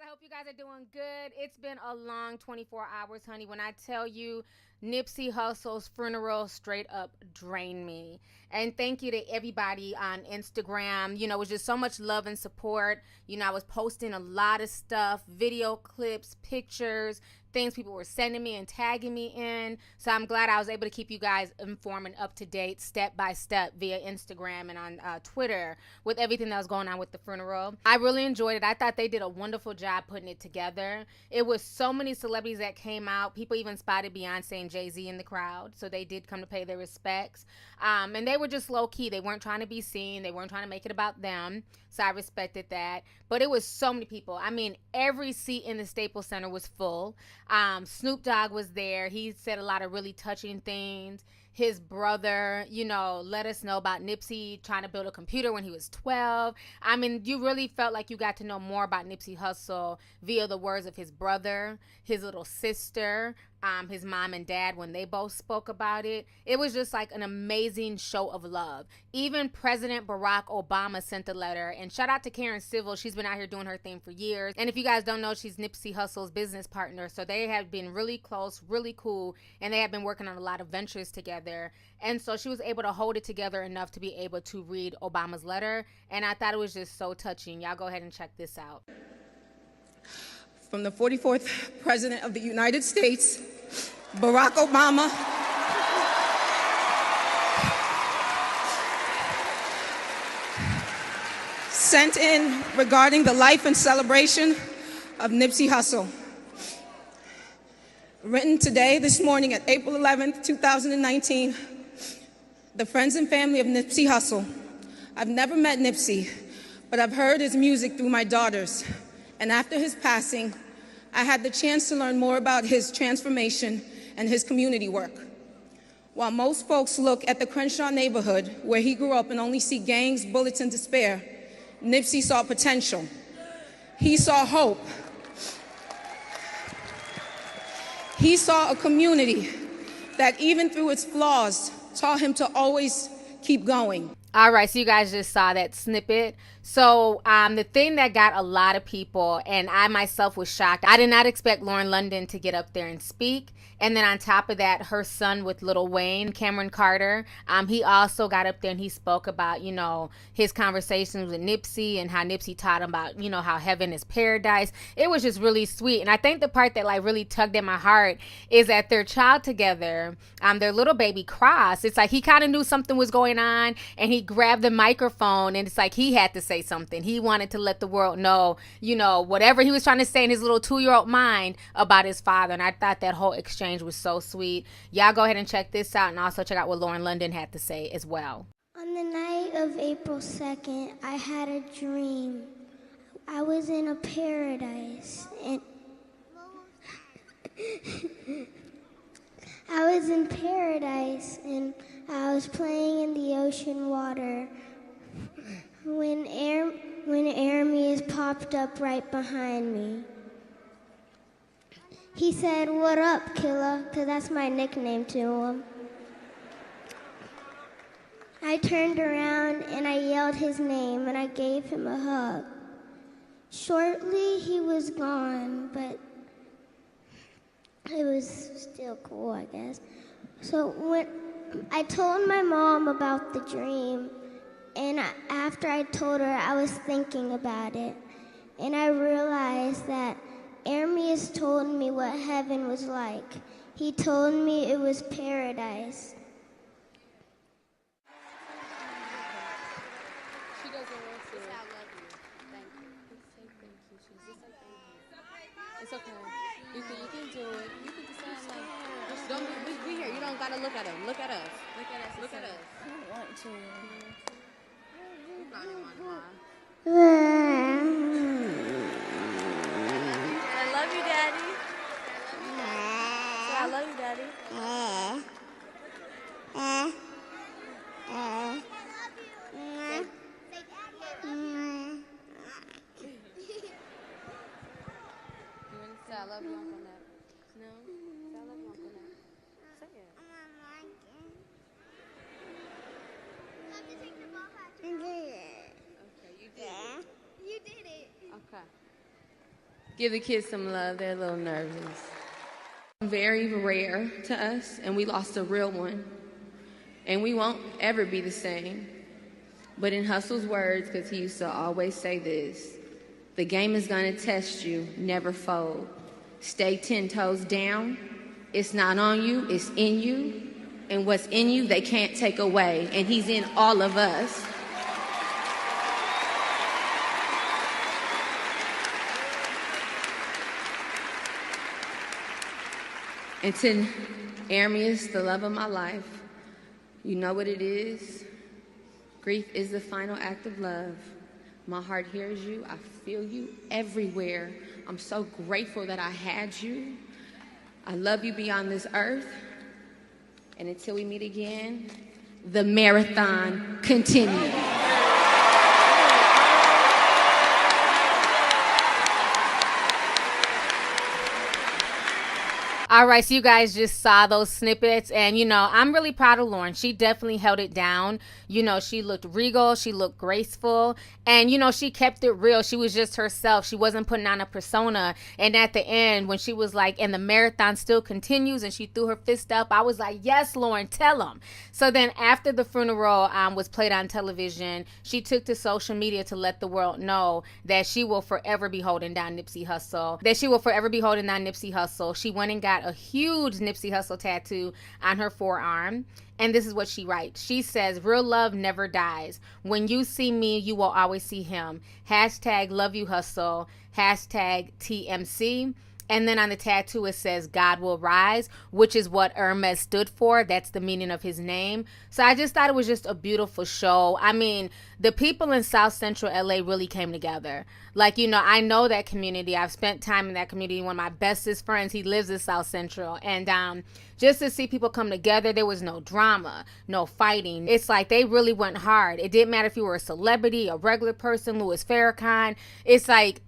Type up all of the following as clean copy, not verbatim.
I hope you guys are doing good. It's been a long 24 hours, honey. When I tell you Nipsey Hussle's funeral straight up drained me. And thank you to everybody on Instagram. You know, it was just so much love and support. You know, I was posting a lot of stuff, video clips, pictures, things people were sending me and tagging me in. So I'm glad I was able to keep you guys informed and up to date step by step via Instagram and on Twitter with everything that was going on with the funeral. I really enjoyed it. I thought they did a wonderful job putting it together. It was so many celebrities that came out. People even spotted Beyonce and Jay-Z in the crowd. So they did come to pay their respects. And they were just low key. They weren't trying to be seen. They weren't trying to make it about them. So I respected that. But it was so many people. I mean, every seat in the Staples Center was full. Snoop Dogg was there. He said a lot of really touching things. His brother, you know, let us know about Nipsey trying to build a computer when he was 12. I mean, you really felt like you got to know more about Nipsey Hussle via the words of his brother, his little sister, his mom and dad when they both spoke about it. It was just like an amazing show of love. Even President Barack Obama sent a letter. And shout out to Karen Civil. She's been out here doing her thing for years. And if you guys don't know, she's Nipsey Hussle's business partner. So they have been really close, really cool. And they have been working on a lot of ventures together. And so she was able to hold it together enough to be able to read Obama's letter. And I thought it was just so touching. Y'all go ahead and check this out. From the 44th President of the United States, Barack Obama, sent in regarding the life and celebration of Nipsey Hussle. Written today, this morning at April 11th, 2019, the friends and family of Nipsey Hussle. I've never met Nipsey, but I've heard his music through my daughters. And after his passing, I had the chance to learn more about his transformation and his community work. While most folks look at the Crenshaw neighborhood where he grew up and only see gangs, bullets, and despair, Nipsey saw potential. He saw hope. He saw a community that even through its flaws taught him to always keep going. All right, so you guys just saw that snippet. So the thing that got a lot of people, and I myself was shocked, I did not expect Lauren London to get up there and speak. And then on top of that, her son with Lil Wayne, Cameron Carter, he also got up there and he spoke about, you know, his conversations with Nipsey and how Nipsey taught him about, you know, how heaven is paradise. It was just really sweet. And I think the part that like really tugged at my heart is that their child together, their little baby Cross, it's like he kind of knew something was going on and he grabbed the microphone and it's like he had to say something. He wanted to let the world know, you know, whatever he was trying to say in his little 2-year-old mind about his father. And I thought that whole exchange was so sweet. Y'all go ahead and check this out and also check out what Lauren London had to say as well. On the night of April 2nd, I had a dream. I was in a paradise and I was in paradise and I was playing in the ocean water when Aramis popped up right behind me. He said, "What up, killer?" Because that's my nickname to him. I turned around and I yelled his name and I gave him a hug. Shortly, he was gone, but it was still cool, I guess. So when I told my mom about the dream, and after I told her, I was thinking about it, and I realized that Aramis told me what heaven was like. He told me it was paradise. She doesn't want to. I love you. Thank you. Say thank you. She's just like thank you. It's okay. You can do it. You can just say like, don't be here. You don't gotta look at him. Look at us. Look at us. Look at us. I don't want to. You probably want to. I love you, Daddy. I love you, Daddy. You want to say I love you, Uncle Nep? No? Say I love you, Uncle Nep. Say it. Okay, you did it. You did it. Okay. Give the kids some love. They're a little nervous. Very rare to us, and we lost a real one. And we won't ever be the same. But in Hussle's words, because he used to always say this, the game is going to test you, never fold. Stay 10 toes down. It's not on you, it's in you. And what's in you, they can't take away. And he's in all of us. And to Armius, the love of my life, you know what it is. Grief is the final act of love. My heart hears you. I feel you everywhere. I'm so grateful that I had you. I love you beyond this earth. And until we meet again, the marathon continues. All right, so you guys just saw those snippets, and I'm really proud of Lauren. She definitely held it down. She looked regal, she looked graceful, and she kept it real. She was just herself. She wasn't putting on a persona. And at the end, when she was like, and the marathon still continues, and she threw her fist up, I was like, yes, Lauren, tell them. So then after the funeral was played on television, she took to social media to let the world know that she will forever be holding down Nipsey Hussle. She went and got a huge Nipsey Hussle tattoo on her forearm. And this is what she writes. She says, real love never dies. When you see me, you will always see him. Hashtag love you Hussle. Hashtag TMC. And then on the tattoo, it says, God will rise, which is what Hermes stood for. That's the meaning of his name. So I just thought it was just a beautiful show. I mean, the people in South Central LA really came together. Like, I know that community. I've spent time in that community. One of my bestest friends, he lives in South Central. And just to see people come together, there was no drama, no fighting. It's like they really went hard. It didn't matter if you were a celebrity, a regular person, Louis Farrakhan. It's like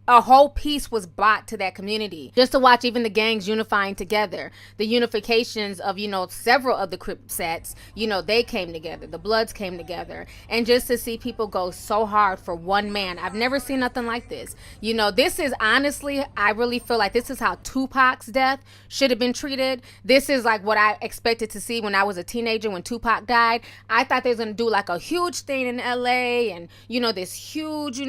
a whole piece was brought to that community just to watch even the gangs unifying together. The unifications of, several of the Crip sets, they came together. The Bloods came together. And just to see people go so hard for one man, I've never seen nothing like this. This is honestly, I really feel like this is how Tupac's death should have been treated. This is like what I expected to see when I was a teenager when Tupac died. I thought they was going to do like a huge thing in LA and, this huge,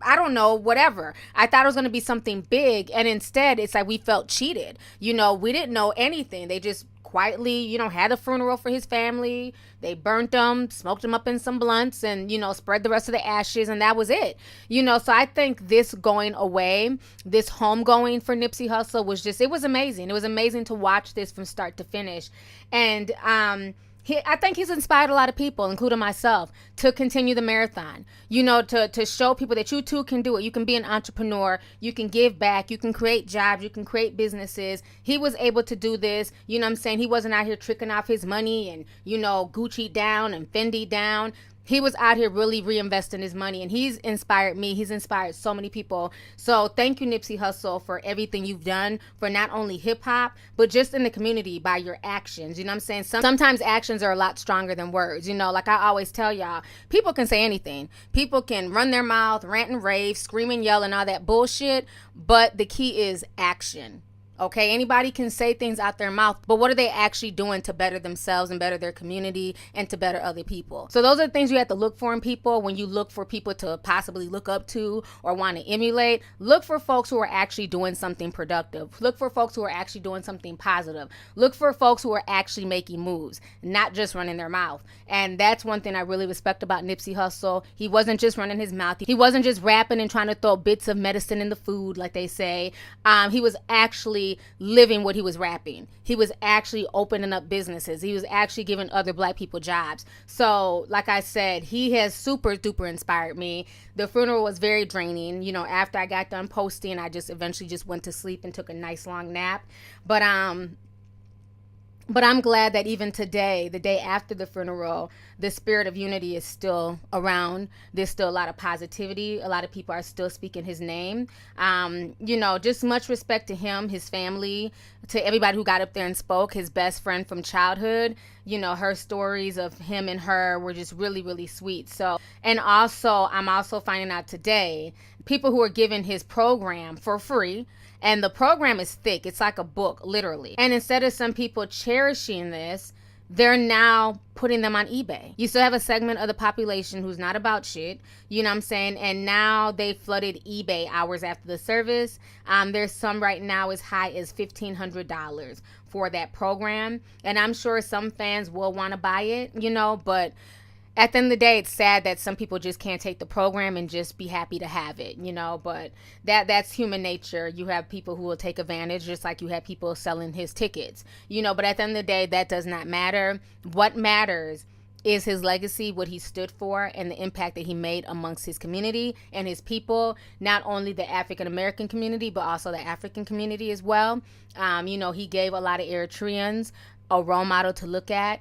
I don't know, whatever. I thought it was going to be something big. And instead, it's like we felt cheated. We didn't know anything. They just quietly, had a funeral for his family. They burnt them, smoked them up in some blunts and, spread the rest of the ashes. And that was it. So I think this going away, this homegoing for Nipsey Hussle was it was amazing. It was amazing to watch this from start to finish. And, I think he's inspired a lot of people, including myself, to continue the marathon, to show people that you too can do it. You can be an entrepreneur. You can give back. You can create jobs. You can create businesses. He was able to do this. He wasn't out here tricking off his money and, Gucci down and Fendi down. He was out here really reinvesting his money, and he's inspired me. He's inspired so many people. So thank you, Nipsey Hussle, for everything you've done for not only hip hop, but just in the community by your actions. You know what I'm saying? Sometimes actions are a lot stronger than words. Like I always tell y'all, people can say anything. People can run their mouth, rant and rave, scream and yell and all that bullshit. But the key is action. Okay, anybody can say things out their mouth, but what are they actually doing to better themselves and better their community and to better other people? So those are the things you have to look for in people when you look for people to possibly look up to or want to emulate. Look for folks who are actually doing something productive. Look for folks who are actually doing something positive. Look for folks who are actually making moves, not just running their mouth. And that's one thing I really respect about Nipsey Hussle. He wasn't just running his mouth. He wasn't just rapping and trying to throw bits of medicine in the food, like they say. He was actually living what he was rapping. He was actually opening up businesses. He was actually giving other black people jobs. So like I said, he has super duper inspired me. The funeral was very draining. After I got done posting, I just eventually just went to sleep and took a nice long nap. But I'm glad that even today, the day after the funeral, the spirit of unity is still around. There's still a lot of positivity. A lot of people are still speaking his name. Just much respect to him, his family, to everybody who got up there and spoke, his best friend from childhood. Her stories of him and her were just really, really sweet. So, and also, I'm also finding out today people who are given his program for free. And the program is thick. It's like a book, literally. And instead of some people cherishing this, they're now putting them on eBay. You still have a segment of the population who's not about shit, you know what I'm saying? And now they flooded eBay hours after the service. There's some right now as high as $1,500 for that program. And I'm sure some fans will want to buy it, you know, but at the end of the day, it's sad that some people just can't take the program and just be happy to have it, you know, but that's human nature. You have people who will take advantage, just like you have people selling his tickets, you know, but at the end of the day, that does not matter. What matters is his legacy, what he stood for, and the impact that he made amongst his community and his people, not only the African-American community, but also the African community as well. You know, he gave a lot of Eritreans a role model to look at.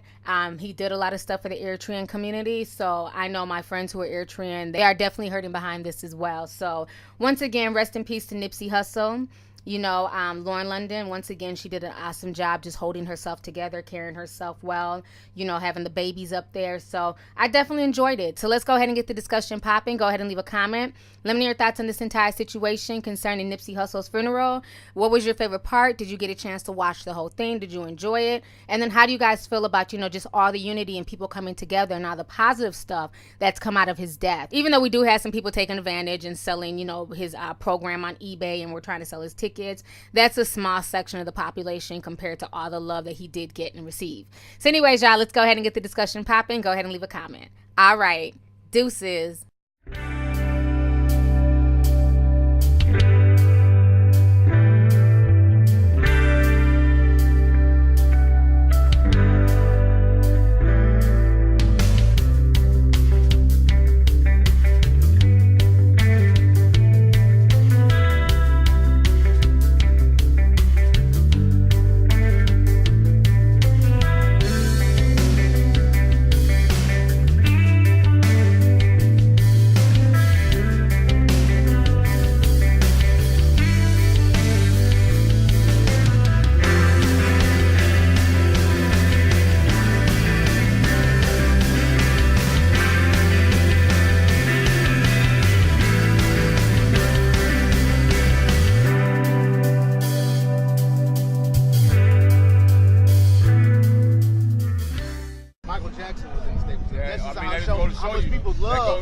He did a lot of stuff for the Eritrean community. So I know my friends who are Eritrean, they are definitely hurting behind this as well. So once again, rest in peace to Nipsey Hussle. You know, Lauren London, once again, she did an awesome job just holding herself together, carrying herself well, you know, having the babies up there. So I definitely enjoyed it. So let's go ahead and get the discussion popping. Go ahead and leave a comment. Let me know your thoughts on this entire situation concerning Nipsey Hussle's funeral. What was your favorite part? Did you get a chance to watch the whole thing? Did you enjoy it? And then how do you guys feel about, you know, just all the unity and people coming together and all the positive stuff that's come out of his death? Even though we do have some people taking advantage and selling, you know, his program on eBay, and we're trying to sell his tickets. That's a small section of the population compared to all the love that he did get and receive. So anyways, y'all, let's go ahead and get the discussion popping. Go ahead and leave a comment. All right. Deuces.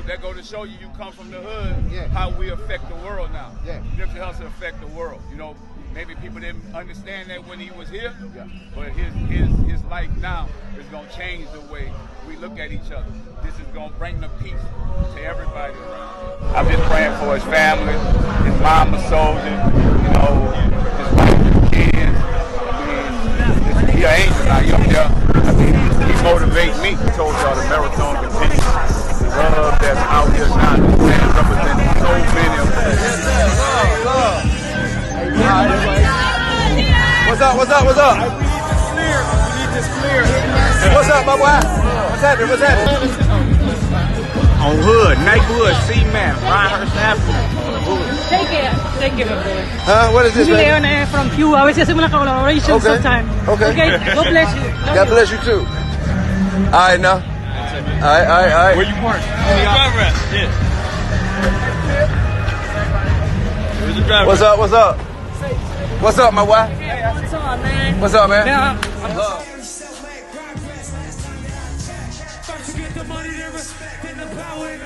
That go to show you come from the hood, how we affect the world now. Nipsey Hussle affect the world. You know, maybe people didn't understand that when he was here, but his life now is gonna change the way we look at each other. This is gonna bring the peace to everybody around. I'm just praying for his family, his mom a soldier, you know, his wife, his kids. I mean, he an angel now, you up there. I mean, he motivates me. I told y'all the marathon continues. Love that's out here now, man, representing so many of us. What's up? We need this clear. What's up, my boy? What's happening? On Hood, neighborhood, C-Man, Rhinehurst Avenue. Take care, my boy. Huh? What is this, Usually baby? on from Cuba. I always have some collaboration sometime. Okay. God bless you. God bless you too. All right, now. All right. Where you parked? Yeah. Where's the driver? What's up, my boy? What's up, man? What's up, man? Yeah. First you get the money, then respect, then the power.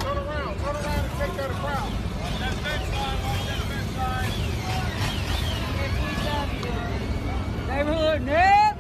Turn around and take out the crowd. Neighborhood, Nip.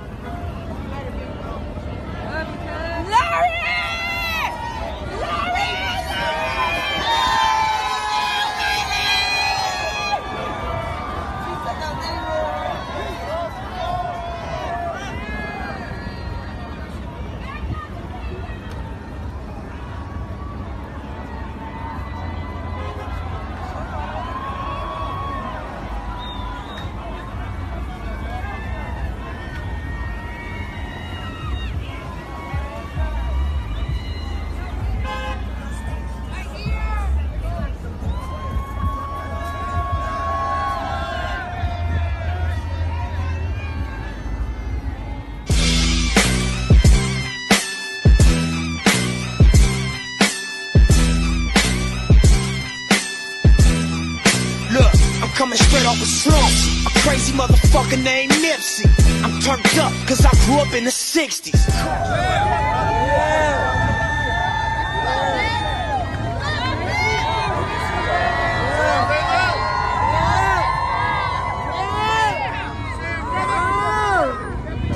coming straight off the slumps. A crazy motherfucker named Nipsey. I'm turned up cause I grew up in the 60s.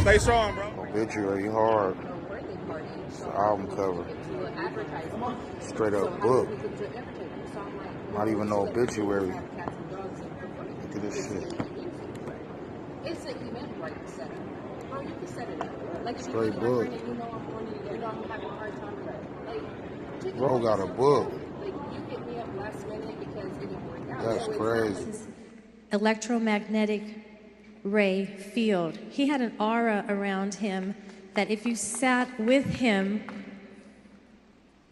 Stay strong, bro. Obituary hard. It's the album cover. Straight up book. Not even no obituary. Look at this shit. It's an event right to set it. Bro, you can set it up. Like, straight book. You know I'm on it, you know I'm having a hard time with it. Like, bro got a book. Like, you hit me up last minute because it didn't work out. That's crazy. Electromagnetic ray field. He had an aura around him that if you sat with him,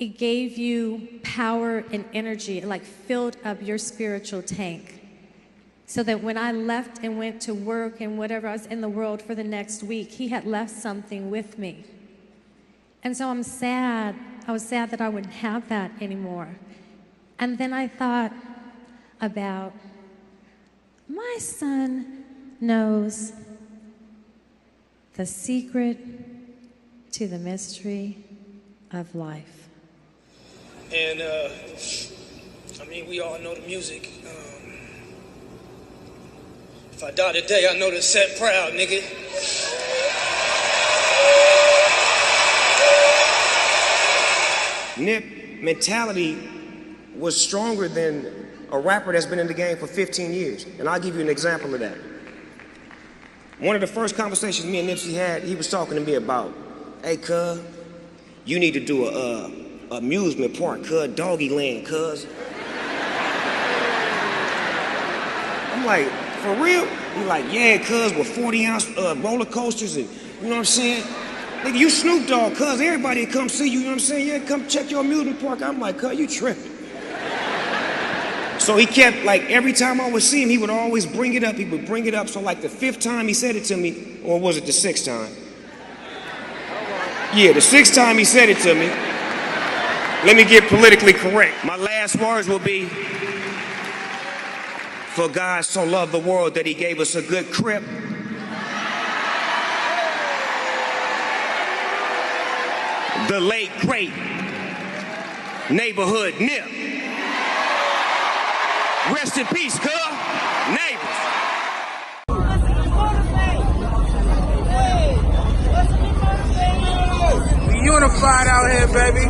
it gave you power and energy. It like filled up your spiritual tank. So that when I left and went to work and whatever, I was in the world for the next week, he had left something with me. And so I'm sad. I was sad that I wouldn't have that anymore. And then I thought about, my son knows the secret to the mystery of life. And, I mean, we all know the music. If I die today, I know to set proud, nigga. Nip mentality was stronger than a rapper that's been in the game for 15 years. And I'll give you an example of that. One of the first conversations me and Nipsey had, he was talking to me about, hey, cuz, you need to do a amusement park, cuz, doggy land, cuz. I'm like, for real? He's like, yeah, cuz, with 40-ounce roller coasters and, you know what I'm saying? Nigga, you Snoop Dogg, cuz, everybody come see you, you know what I'm saying? Yeah, come check your amusement park. I'm like, cuz, you tripping. So he kept, like, every time I would see him, he would always bring it up. He would bring it up. So, like, the 5th time he said it to me, or was it the 6th time? Yeah, the 6th time he said it to me. Let me get politically correct. My last words will be, for God so loved the world that he gave us a good crib. The late, great neighborhood Nip. Rest in peace, cuz. Neighbors. We unified out here, baby.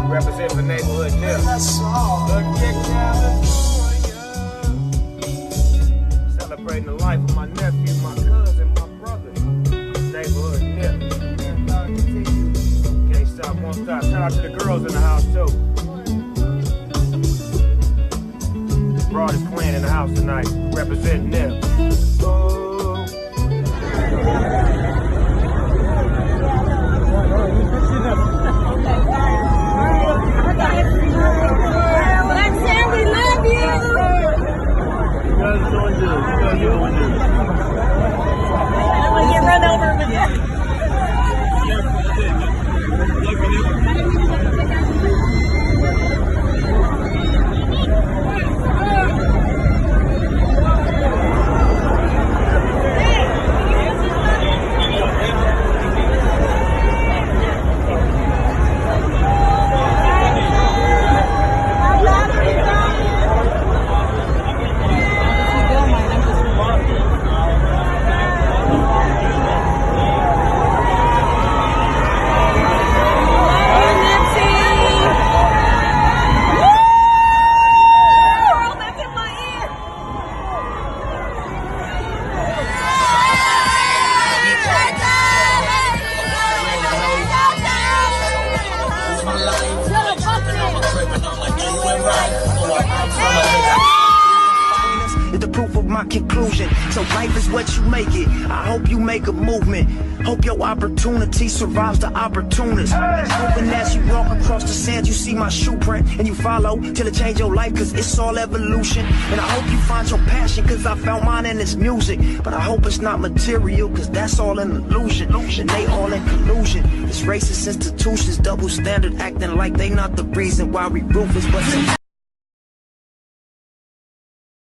Representing the neighborhood Nip. Celebrating the life of my nephew, my cousin, my brother. Neighborhood Nip. Can't stop, won't stop. Shout out to the girls in the house too. Broadest clan in the house tonight. Representing Nip. my conclusion. So life is what you make it. I hope you make a movement. Hope your opportunity survives the opportunist. Hoping as you walk across the sand, you see my shoe print and you follow till it change your life, cause it's all evolution. And I hope you find your passion, cause I found mine in this music. But I hope it's not material, cause that's all an illusion. And they all in collusion. This racist institutions, double standard, acting like they not the reason why we ruthless. But